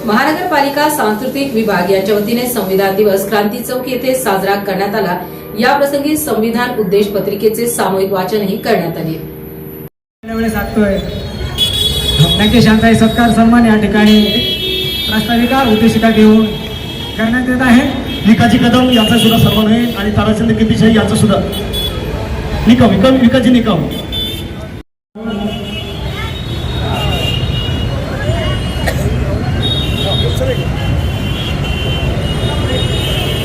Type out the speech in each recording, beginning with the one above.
महानगरपालिका सांस्कृतिक विभाग यांच्या वतीने संविधान दिवस क्रांती चौक येथे साजरा करण्यात आला। या प्रसंगी संविधान उद्देश पत्रिकेचे सामूहिक वाचनही करण्यात आले। नक्की शांताई सत्कार सन्मान या ठिकाणी प्रास्ताविका उद्देशिका घेऊन करण्यात येत आहे। विकाजी कदम यांचा सुद्धा सन्मान आहे आणि ताराचंद कीर्तिशाही यांचा सुद्धा निकम विकाजी निकम।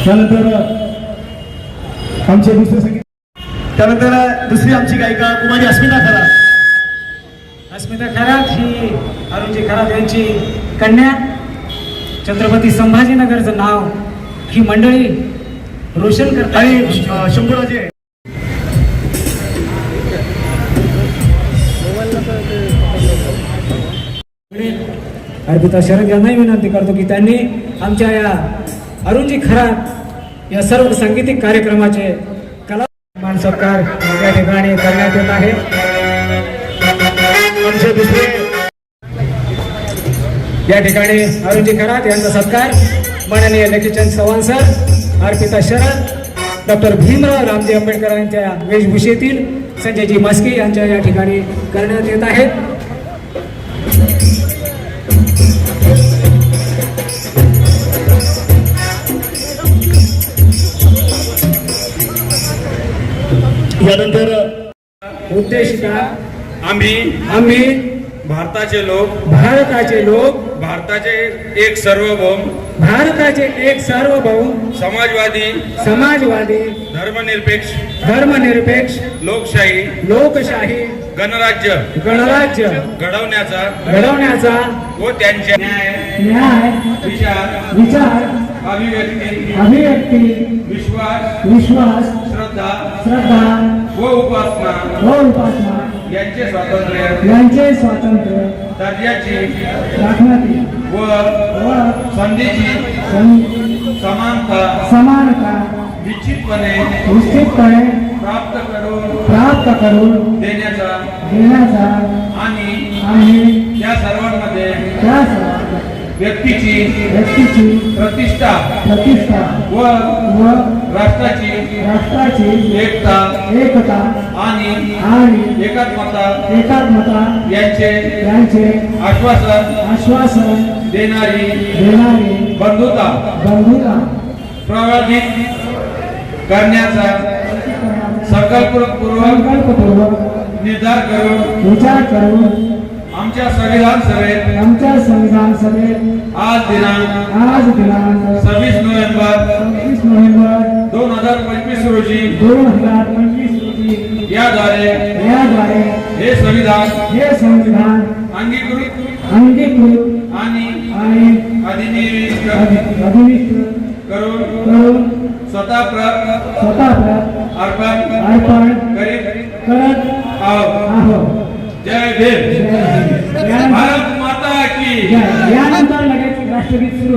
त्यानंतर आमचे दुसरी आमची गायिका कुमारी अस्मिता खरात। अस्मिता खरात ही अरुणजी खरात यांची कन्या। छत्रपती संभाजीनगरचं नाव ही मंडळी रोशन करत आणि शंभूराजे अर्पिता शरद यांनाही विनंती करतो की त्यांनी आमच्या या अरुणजी खरात या सर्व सांगीतिक कार्यक्रमाचे कला मान सत्कार या ठिकाणी करण्यात येत आहे। आमचे दुसरे या ठिकाणी अरुणजी खरात यांचा सत्कार माननीय लकीचंद चव्हाण सर, अर्पिता शरद, डॉक्टर भीमराव रामजी आंबेडकर यांच्या वेशभूषेतील संजयजी मस्के यांच्या या ठिकाणी करण्यात येत आहे। यानंतर उद्देशिका आम्ही भारताचे लोक भारताचे एक सार्वभौम समाजवादी धर्मनिरपेक्ष लोकशाही गणराज्य घडवण्याचा व त्यांच्या न्याय विचार अभिव्यक्ती विश्वास श्रद्धा व उपासना यांचे स्वातंत्र्य दर्जाची राखण्याची व संधीची समानता निश्चितपणे प्राप्त करून देण्याचा आणि त्या सर्वांमध्ये व्यक्तीची प्रतिष्ठा व राष्ट्राची एकता आणि एकात्मता यांचे आश्वासन देणारी बंधुता प्रवर्धित करण्याचा संकल्पपूर्वक निर्धार करून आमच्या संविधान सभेत आज दिनांक 26 नोव्हेंबर 2025 रोजी याद्वारे हे संविधान अंगीकृत आणि अधिनियमित करून स्वतः अर्पण करत आहोत। जय भीम। भारत माता की। यानंतर लगेच राष्ट्रगीत सुरू